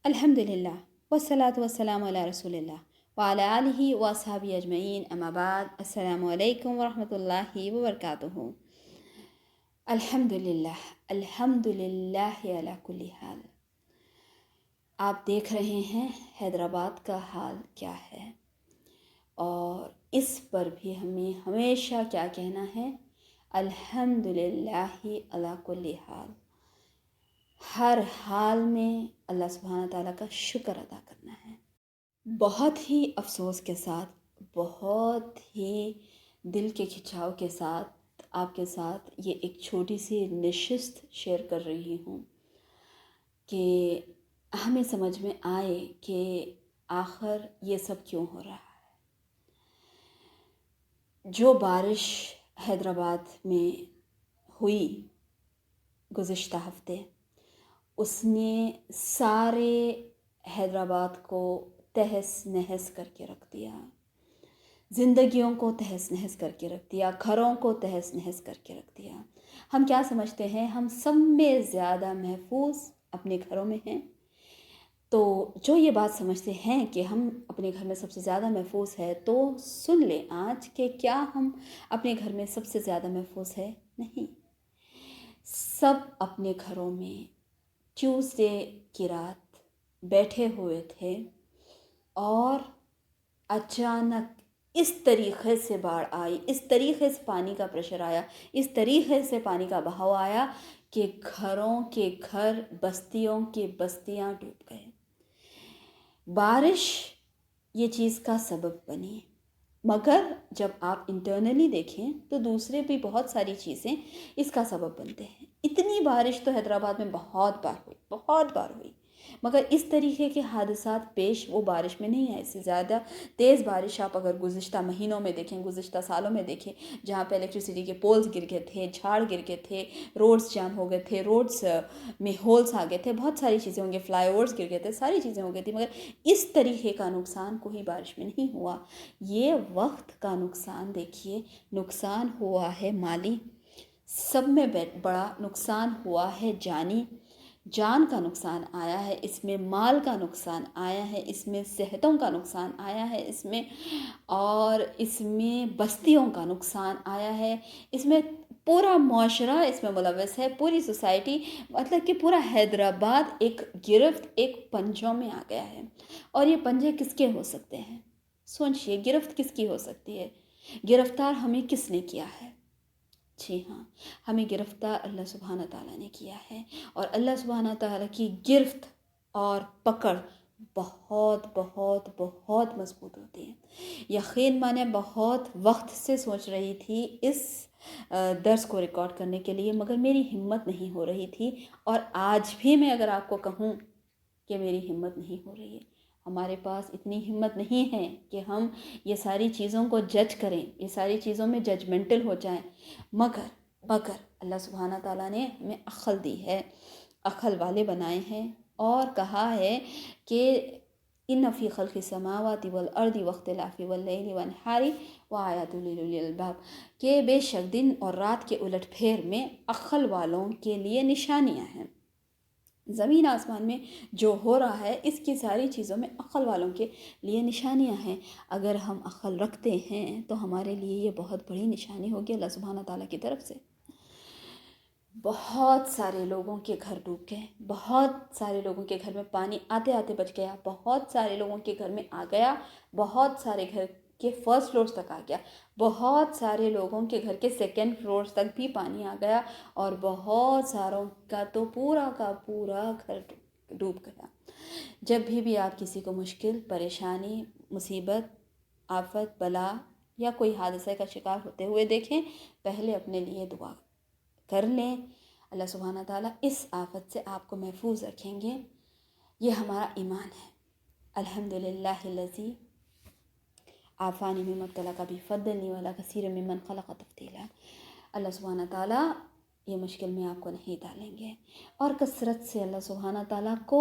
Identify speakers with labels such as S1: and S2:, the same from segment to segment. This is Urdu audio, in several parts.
S1: الحمد للہ والصلاة والسلام علی رسول اللہ وعلی آلہ واصحابہ اجمعین، اما بعد، السلام علیکم ورحمۃ اللہ وبرکاتہ۔ الحمد للہ، الحمد للہ علی کل حال۔ آپ دیکھ رہے ہیں حیدرآباد کا حال کیا ہے، اور اس پر بھی ہمیں ہمیشہ کیا کہنا ہے؟ الحمد للہ علی کل حال۔ ہر حال میں اللہ سبحانہ تعالیٰ کا شکر ادا کرنا ہے۔ بہت ہی افسوس کے ساتھ، بہت ہی دل کے کھچاؤ کے ساتھ آپ کے ساتھ یہ ایک چھوٹی سی نشست شیئر کر رہی ہوں کہ ہمیں سمجھ میں آئے کہ آخر یہ سب کیوں ہو رہا ہے۔ جو بارش حیدرآباد میں ہوئی گزشتہ ہفتے، اس نے سارے حیدرآباد کو تہس نہس کر کے رکھ دیا، زندگیوں کو تہس نہس کر کے رکھ دیا، گھروں کو تہس نہس کر کے رکھ دیا۔ ہم کیا سمجھتے ہیں؟ ہم سب میں زیادہ محفوظ اپنے گھروں میں ہیں۔ تو جو یہ بات سمجھتے ہیں کہ ہم اپنے گھر میں سب سے زیادہ محفوظ ہے، تو سن لیں آج کہ کیا ہم اپنے گھر میں سب سے زیادہ محفوظ ہے؟ نہیں۔ سب اپنے گھروں میں ٹیوزڈے کی رات بیٹھے ہوئے تھے، اور اچانک اس طریقے سے باڑھ آئی، اس طریقے سے پانی کا پریشر آیا، اس طریقے سے پانی کا بہاؤ آیا کہ گھروں کے گھر، بستیوں کے بستیاں ڈوب گئے۔ بارش یہ چیز کا سبب بنی، مگر جب آپ انٹرنلی دیکھیں تو دوسرے بھی بہت ساری چیزیں اس کا سبب بنتے ہیں۔ اتنی بارش تو حیدرآباد میں بہت بار ہوئی، مگر اس طریقے کے حادثات پیش وہ بارش میں نہیں آئے۔ اس سے زیادہ تیز بارش آپ اگر گزشتہ مہینوں میں دیکھیں، گزشتہ سالوں میں دیکھیں، جہاں پہ الیکٹریسٹی کے پولز گر گئے تھے، جھاڑ گر گئے تھے، روڈز جام ہو گئے تھے، روڈز میں ہولز آ گئے تھے، بہت ساری چیزیں ہوں گے، فلائی اوورز گر گئے تھے، ساری چیزیں ہو گئی تھی، مگر اس طریقے کا نقصان کوئی بارش میں نہیں ہوا۔ یہ وقت کا نقصان دیکھیے، نقصان ہوا ہے مالی، سب میں بڑا نقصان ہوا ہے جانی، جان کا نقصان آیا ہے، اس میں مال کا نقصان آیا ہے، اس میں صحتوں کا نقصان آیا ہے، اس میں اور اس میں بستیوں کا نقصان آیا ہے، اس میں پورا معاشرہ اس میں ملوث ہے، پوری سوسائٹی، مطلب کہ پورا حیدرآباد ایک گرفت، ایک پنجوں میں آ گیا ہے۔ اور یہ پنجے کس کے ہو سکتے ہیں؟ سوچئے، گرفت کس کی ہو سکتی ہے؟ گرفتار ہمیں کس نے کیا ہے؟ جی ہاں، ہمیں گرفتار اللہ سبحانہ تعالیٰ نے کیا ہے، اور اللہ سبحانہ تعالیٰ کی گرفت اور پکڑ بہت بہت بہت مضبوط ہوتی ہے۔ یقین مانے بہت وقت سے سوچ رہی تھی اس درس کو ریکارڈ کرنے کے لیے، مگر میری ہمت نہیں ہو رہی تھی، اور آج بھی میں اگر آپ کو کہوں کہ میری ہمت نہیں ہو رہی ہے، ہمارے پاس اتنی ہمت نہیں ہے کہ ہم یہ ساری چیزوں کو جج کریں، یہ ساری چیزوں میں ججمنٹل ہو جائیں، مگر اللہ سبحانہ تعالیٰ نے ہمیں عقل دی ہے، عقل والے بنائے ہیں، اور کہا ہے کہ ان فی خلق السماوات والارض واختلاف اللیل والنہار وآیات لأولی الالباب، کہ بے شک دن اور رات کے الٹ پھیر میں عقل والوں کے لیے نشانیاں ہیں۔ زمین آسمان میں جو ہو رہا ہے، اس کی ساری چیزوں میں عقل والوں کے لیے نشانیاں ہیں۔ اگر ہم عقل رکھتے ہیں تو ہمارے لیے یہ بہت بڑی نشانی ہوگی اللہ سبحانہ تعالیٰ کی طرف سے۔ بہت سارے لوگوں کے گھر ڈوب گئے، بہت سارے لوگوں کے گھر میں پانی آتے آتے بچ گیا، بہت سارے لوگوں کے گھر میں آ گیا، بہت سارے گھر کے فرسٹ فلورز تک آ گیا، بہت سارے لوگوں کے گھر کے سیکنڈ فلورز تک بھی پانی آ گیا، اور بہت ساروں کا تو پورا کا پورا گھر ڈوب گیا۔ جب بھی آپ کسی کو مشکل، پریشانی، مصیبت، آفت، بلا یا کوئی حادثے کا شکار ہوتے ہوئے دیکھیں، پہلے اپنے لیے دعا کر لیں، اللہ سبحانہ تعالیٰ اس آفت سے آپ کو محفوظ رکھیں گے۔ یہ ہمارا ایمان ہے۔ الحمدللہ الذی عافانی مما ابتلاک بہ فضلنی وعلی کثیر ممن خلق تفضیلا۔ اللہ سبحانہ تعالیٰ یہ مشکل میں آپ کو نہیں ڈالیں گے، اور کثرت سے اللہ سبحانہ تعالیٰ کو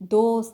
S1: 2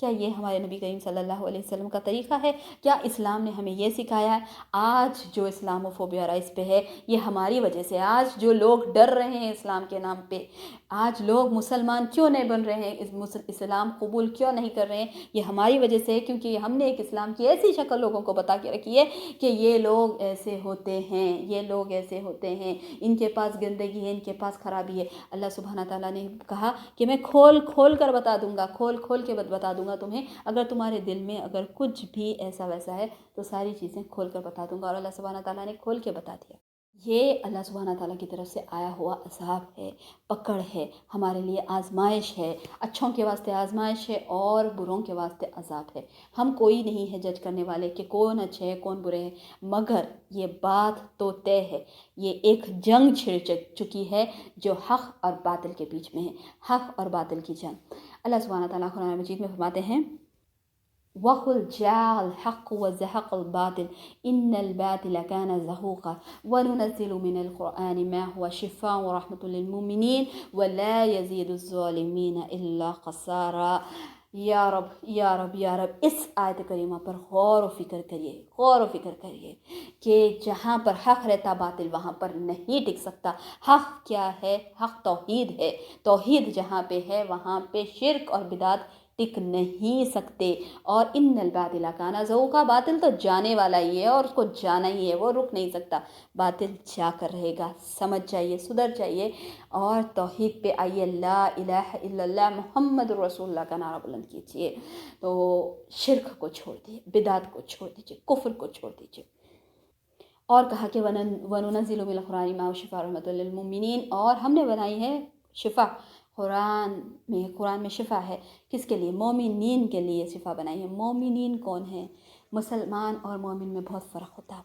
S1: کیا یہ ہمارے نبی کریم صلی اللہ علیہ وسلم کا طریقہ ہے؟ کیا اسلام نے ہمیں یہ سکھایا ہے؟ آج جو اسلام فوبیا رائز پہ ہے یہ ہماری وجہ سے، آج جو لوگ ڈر رہے ہیں اسلام کے نام پہ، آج لوگ مسلمان کیوں نہیں بن رہے ہیں، اسلام قبول کیوں نہیں کر رہے ہیں، یہ ہماری وجہ سے ہے، کیونکہ ہم نے ایک اسلام کی ایسی شکل لوگوں کو بتا کے رکھی ہے کہ یہ لوگ ایسے ہوتے ہیں، یہ لوگ ایسے ہوتے ہیں، ان کے پاس گندگی ہے، ان کے پاس خرابی ہے۔ اللہ سبحانہ تعالیٰ نے کہا کہ میں کھول کھول کر بتا دوں گا، کھول کھول کے بتا دوں گا تمہیں، اگر تمہارے دل میں اگر کچھ بھی ایسا ویسا ہے تو ساری چیزیں کھول کر بتا دوں گا، اور اللہ سبحانہ تعالیٰ نے کھول کے بتا دیا۔ یہ اللہ سبحانہ تعالیٰ کی طرف سے آیا ہوا عذاب ہے، پکڑ ہے، ہمارے لیے آزمائش ہے، اچھوں کے واسطے آزمائش ہے اور بروں کے واسطے عذاب ہے۔ ہم کوئی نہیں ہے جج کرنے والے کہ کون اچھے ہیں کون برے ہیں، مگر یہ بات تو طے ہے، یہ ایک جنگ چھڑ چکی ہے جو حق اور باطل کے بیچ میں ہے، حق اور باطل کی جنگ۔ اللہ سبحانہ تعالیٰ قرآن مجید میں فرماتے ہیں وَقُلْ جَاءَ الْحَقُّ وَزَهَقَ الْبَاطِلُ إِنَّ الْبَاطِلَ كَانَ زَهُوقًا وَنُنَزِّلُ مِنَ الْقُرْآنِ مَا هُوَ شِفَاءٌ وَرَحْمَةٌ لِّلْمُؤْمِنِينَ وَلَا يَزِيدُ الظَّالِمِينَ إِلَّا خَسَارًا۔ یا رب یا رب یا رب، اس آیت کریمہ پر غور و فکر کریے، غور و فکر کریے کہ جہاں پر حق رہتا باطل وہاں پر نہیں ٹک سکتا۔ حق کیا ہے؟ حق توحید ہے، توحید جہاں پہ ہے وہاں پہ شرک اور بدعت ٹک نہیں سکتے۔ اور ان الباطل کان زہوقا، باطل تو جانے والا ہی ہے اور اس کو جانا ہی ہے، وہ رک نہیں سکتا، باطل جا کر رہے گا۔ سمجھ جائیے، سدھر جائیے اور توحید پہ آئیے، لا الہ الا اللہ محمد رسول اللہ کا نعرہ بلند کیجیے۔ تو شرک کو چھوڑ دیجیے، بدعت کو چھوڑ دیجیے، کفر کو چھوڑ دیجیے۔ اور کہا کہ وَنُنَزِّلُ مِنَ الْقُرْآنِ مَا هُوَ شِفَاءٌ وَرَحْمَةٌ لِّلْمُؤْمِنِينَ، اور ہم نے بنائی ہے شفا، قرآن میں شفا ہے، کس کے لیے؟ مومنین کے لیے شفا بنائی ہے۔ مومنین کون ہیں؟ مسلمان اور مومن میں بہت فرق ہوتا ہے۔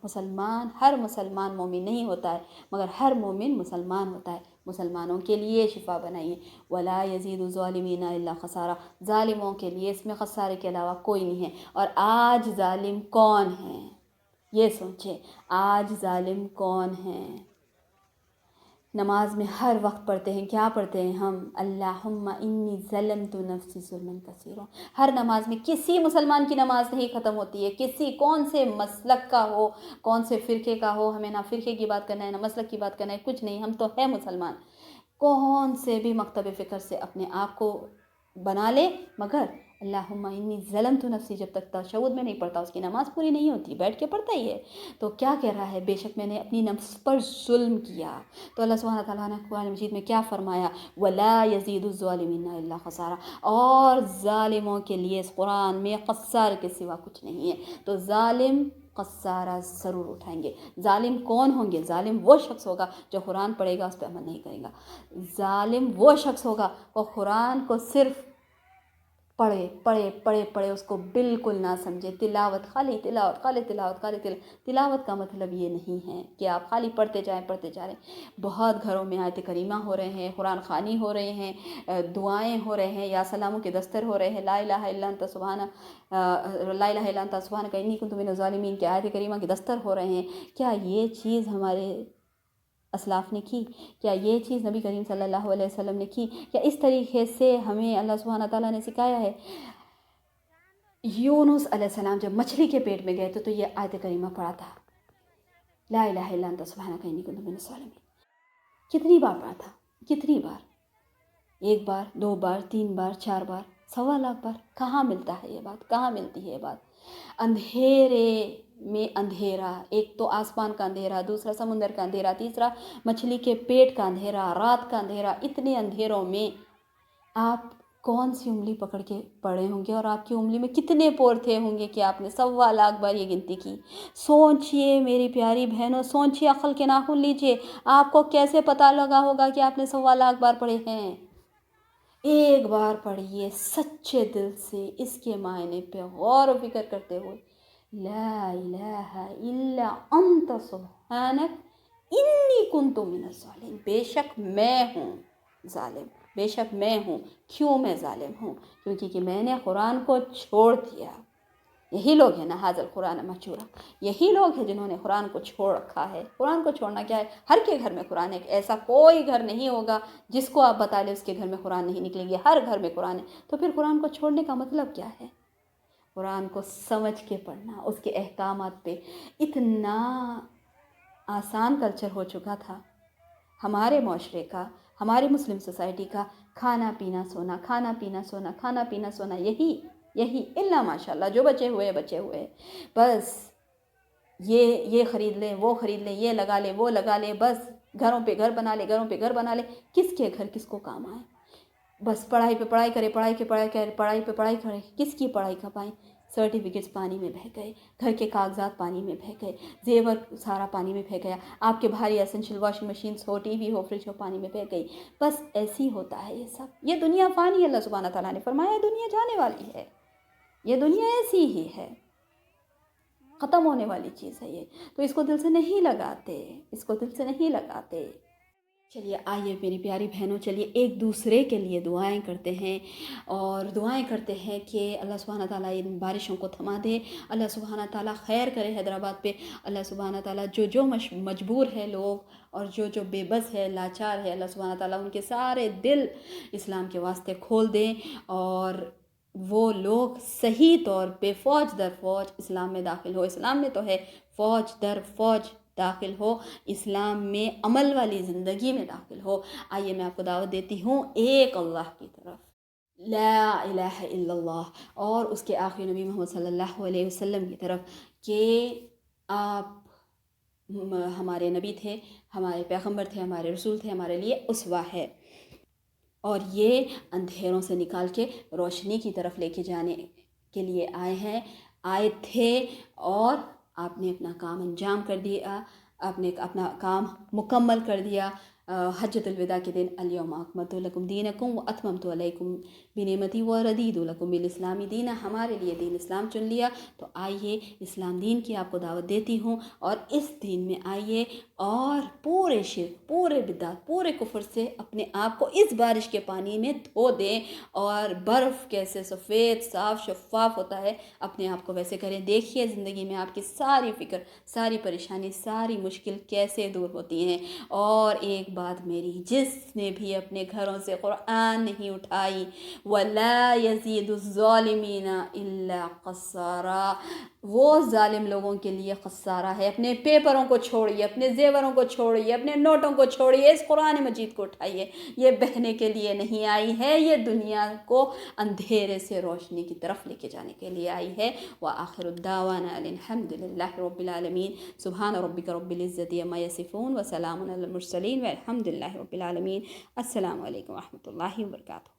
S1: ہر مسلمان مومن نہیں ہوتا ہے، مگر ہر مومن مسلمان ہوتا ہے۔ مسلمانوں کے لیے شفا بنائی ہے۔ وَلَا يَزِيدُ الظَّالِمِينَ إِلَّا خَسَارًا، ظالموں کے لیے اس میں خسارے کے علاوہ کوئی نہیں ہے۔ اور آج ظالم کون ہیں؟ یہ سوچیں، آج ظالم کون ہیں؟ نماز میں ہر وقت پڑھتے ہیں، کیا پڑھتے ہیں ہم؟ اللہم انی ظلمت نفسی ظلما کثیرا۔ ہر نماز میں کسی مسلمان کی نماز نہیں ختم ہوتی ہے، کسی کون سے مسلک کا ہو، کون سے فرقے کا ہو، ہمیں نہ فرقے کی بات کرنا ہے نہ مسلک کی بات کرنا ہے، کچھ نہیں، ہم تو ہے مسلمان۔ کون سے بھی مکتب فکر سے اپنے آپ کو بنا لے، مگر اللہم انی ظلمت نفسی جب تک تشہد میں نہیں پڑھتا اس کی نماز پوری نہیں ہوتی، بیٹھ کے پڑھتا ہی ہے۔ تو کیا کہہ رہا ہے؟ بے شک میں نے اپنی نفس پر ظلم کیا۔ تو اللہ سبحانہ تعالیٰ نے قرآن مجید میں کیا فرمایا؟ وَلَا يَزِيدُ الظَّالِمِينَ إِلَّا خَسَارًا، اور ظالموں کے لیے اس قرآن میں خسار کے سوا کچھ نہیں ہے۔ تو ظالم خسارہ ضرور اٹھائیں گے۔ ظالم کون ہوں گے؟ ظالم وہ شخص ہوگا جو قرآن پڑھے گا اس پہ عمل نہیں کرے گا۔ ظالم وہ شخص ہوگا وہ قرآن کو صرف پڑھے اس کو بالکل نہ سمجھے، تلاوت خالی تلاوت، خالی تلاوت، خالی تلاوت۔ تلاوت کا مطلب یہ نہیں ہے کہ آپ خالی پڑھتے جائیں پڑھتے جا رہے ہیں۔ بہت گھروں میں آیت کریمہ ہو رہے ہیں، قرآن خوانی ہو رہے ہیں، دعائیں ہو رہے ہیں، یا سلاموں کے دستر ہو رہے ہیں، لا الہ الا انت سبحانک انی کنت من الظالمین کے آیت کریمہ کے دستر ہو رہے ہیں۔ کیا یہ چیز ہمارے اسلاف نے کی؟ کیا یہ چیز نبی کریم صلی اللہ علیہ وسلم نے کی؟ کیا اس طریقے سے ہمیں اللہ سبحانہ تعالیٰ نے سکھایا ہے؟ یونس علیہ السلام جب مچھلی کے پیٹ میں گئے تو یہ آیت کریمہ پڑھا تھا، لا الہ الا انت سبحانک انی کنت من الظالمین۔ کتنی بار پڑھا تھا؟ کتنی بار؟ 1 بار، 2 بار، 3 بار، 4 بار، 1.25 لاکھ بار؟ کہاں ملتا ہے یہ بات؟ کہاں ملتی ہے یہ بات؟ اندھیرے میں اندھیرا، ایک تو آسمان کا اندھیرا، دوسرا سمندر کا اندھیرا، تیسرا مچھلی کے پیٹ کا اندھیرا، رات کا اندھیرا، اتنے اندھیروں میں آپ کون سی انگلی پکڑ کے پڑے ہوں گے اور آپ کی انگلی میں کتنے پور تھے ہوں گے کہ آپ نے 1.25 لاکھ بار یہ گنتی کی؟ سوچئے میری پیاری بہنوں، سوچئے، عقل کے ناخن لیجئے، آپ کو کیسے پتہ لگا ہوگا کہ آپ نے 1.25 لاکھ بار پڑھے ہیں؟ ایک بار پڑھیے سچے دل سے، اس کے معنی پہ غور و فکر کرتے ہوئے، لا الہ الا انت سبحانک انی کنت من الظالمین، بے شک میں ہوں ظالم، بے شک میں ہوں۔ کیوں میں ظالم ہوں؟ کیونکہ میں نے قرآن کو چھوڑ دیا، یہی لوگ ہیں نا حاضر قرآن مہجورا، یہی لوگ ہیں جنہوں نے قرآن کو چھوڑ رکھا ہے۔ قرآن کو چھوڑنا کیا ہے؟ ہر کے گھر میں قرآن ہے، ایسا کوئی گھر نہیں ہوگا جس کو آپ بتا لیں اس کے گھر میں قرآن نہیں نکلے گی، ہر گھر میں قرآن ہے۔ تو پھر قرآن کو چھوڑنے کا مطلب کیا ہے؟ قرآن کو سمجھ کے پڑھنا، اس کے احکامات پہ اتنا آسان کلچر ہو چکا تھا ہمارے معاشرے کا، ہماری مسلم سوسائٹی کا، کھانا پینا سونا، کھانا پینا سونا، کھانا پینا سونا، یہی الا ماشاء اللہ جو بچے ہوئے بس یہ خرید لیں، وہ خرید لیں، یہ لگا لیں، وہ لگا لیں، بس گھروں پہ گھر بنا لیں، گھروں پہ گھر بنا لیں۔ کس کے گھر کس کو کام آئے؟ بس پڑھائی پہ پڑھائی کرے، پڑھائی پہ پڑھائی کرے، کس کی پڑھائی کا پائیں؟ سرٹیفکیٹس پانی میں بہہ گئے، گھر کے کاغذات پانی میں بہہ گئے، زیور سارا پانی میں بہہ گیا، آپ کے بھاری اسینشل واشنگ مشینس ہو، ٹی وی ہو، فریج ہو، پانی میں بہہ گئی۔ بس ایسی ہوتا ہے یہ سب۔ یہ دنیا فانی ہے، اللہ سبحانہ تعالیٰ نے فرمایا یہ دنیا جانے والی ہے، یہ دنیا ایسی ہی ہے، ختم ہونے والی چیز ہے یہ، تو اس کو دل سے نہیں لگاتے۔ چلیے آئیے میری پیاری بہنوں، چلیے ایک دوسرے کے لیے دعائیں کرتے ہیں، اور دعائیں کرتے ہیں کہ اللہ سبحانہ تعالیٰ ان بارشوں کو تھما دے، اللہ سبحانہ تعالیٰ خیر کرے حیدرآباد پہ، اللہ سبحانہ تعالیٰ جو مجبور ہے لوگ اور جو بے بس ہے، لاچار ہے، اللہ سبحانہ تعالیٰ ان کے سارے دل اسلام کے واسطے کھول دیں، اور وہ لوگ صحیح طور پہ فوج در فوج اسلام میں داخل ہو۔ اسلام میں تو ہے فوج در فوج داخل ہو، اسلام میں عمل والی زندگی میں داخل ہو۔ آئیے میں آپ کو دعوت دیتی ہوں ایک اللہ کی طرف، لا الہ الا اللہ، اور اس کے آخری نبی محمد صلی اللہ علیہ وسلم کی طرف، کہ آپ ہمارے نبی تھے، ہمارے پیغمبر تھے، ہمارے رسول تھے، ہمارے لیے اسوہ ہے، اور یہ اندھیروں سے نکال کے روشنی کی طرف لے کے جانے کے لیے آئے تھے، اور آپ نے اپنا کام انجام کر دیا، آپ نے اپنا کام مکمل کر دیا۔ حجۃ الوداع کے دن الیوم اکملت لکم دینکم واتممت علیکم بنعمتی ورضیت لکم الاسلام دینا، ہمارے لیے دین اسلام چن لیا۔ تو آئیے اسلام دین کی آپ کو دعوت دیتی ہوں، اور اس دین میں آئیے اور پورے شرک، پورے بدعت، پورے کفر سے اپنے آپ کو اس بارش کے پانی میں دھو دیں، اور برف کیسے سفید صاف شفاف ہوتا ہے اپنے آپ کو ویسے کریں۔ دیکھیے زندگی میں آپ کی ساری فکر، ساری پریشانی، ساری مشکل کیسے دور ہوتی ہیں۔ اور ایک بات میری، جس نے بھی اپنے گھروں سے قرآن نہیں اٹھائی، وَلَا يَزِيدُ الظَّالِمِينَ إِلَّا خَسَارًا، وہ ظالم لوگوں کے لیے خسارہ ہے۔ اپنے پیپروں کو چھوڑیے، اپنے زیوروں کو چھوڑیے، اپنے نوٹوں کو چھوڑیے، اس قرآن مجید کو اٹھائیے۔ یہ بہنے کے لیے نہیں آئی ہے، یہ دنیا کو اندھیرے سے روشنی کی طرف لے کے جانے کے لیے آئی ہے۔ وآخر الدعوانا الحمد للہ رب العالمین، سبحان ربک رب العزت عما یصفون وسلام علی المرسلین والحمد للہ رب العالمین۔ السلام علیکم ورحمۃ اللہ وبرکاتہ۔